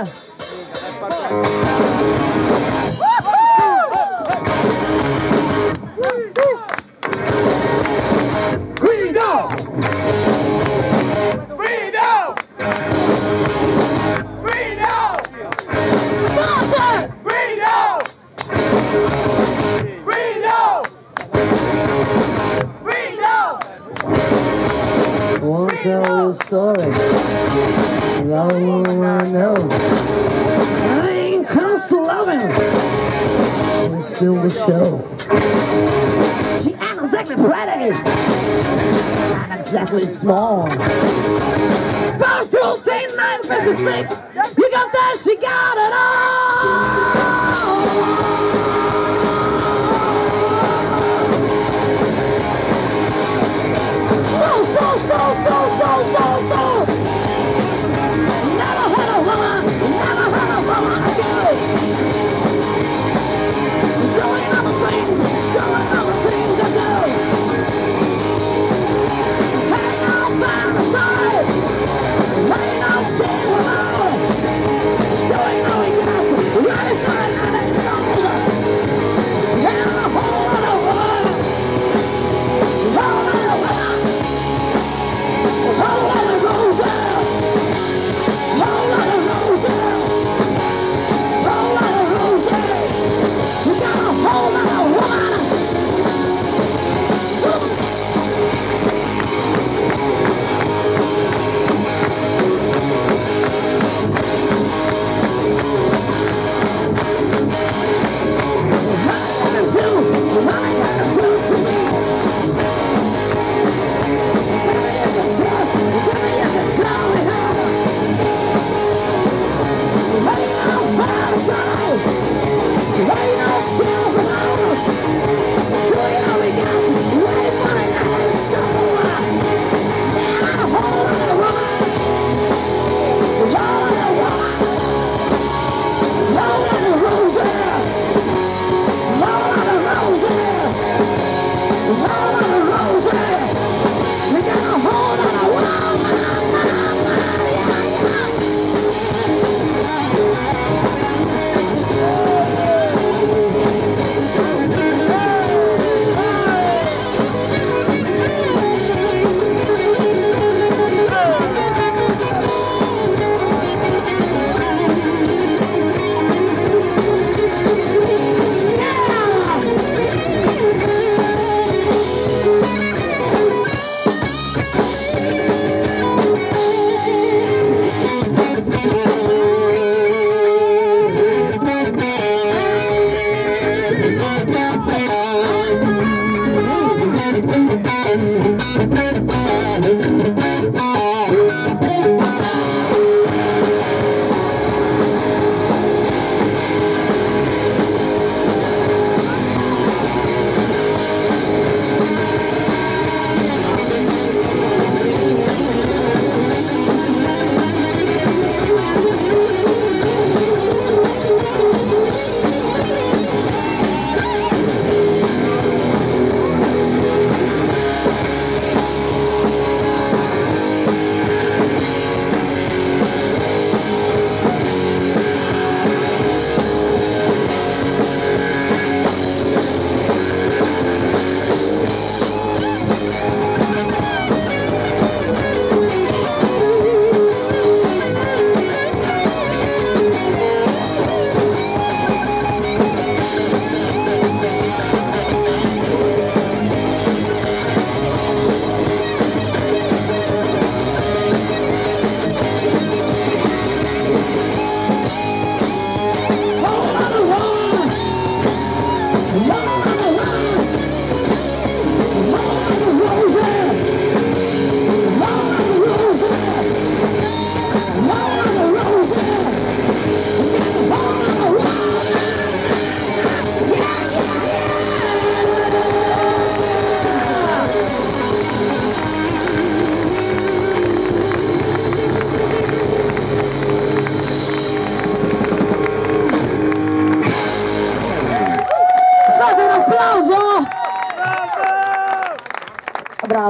Italia! Guido! Guido! Guido! Voce! Guido! Guido! Guido! I won't tell you a story about a woman I know. When it comes to loving, she's still the show. She ain't exactly pretty, not exactly small. 4 through 10, 9, 56. You got that, she got it all. So. Never had a woman like you. Doing all the things I do. Hang on by the side, laying on skin alone. Doing all we got to ready for another shoulder. And a whole lot of woman. Whole lot of woman. Whole lot of roses. Whole lot of roses. Whole lot of roses. You got a whole lot of woman.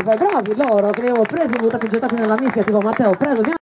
Bravi loro che li avevo presi, buttati, gettati nella mischia, tipo Matteo, preso,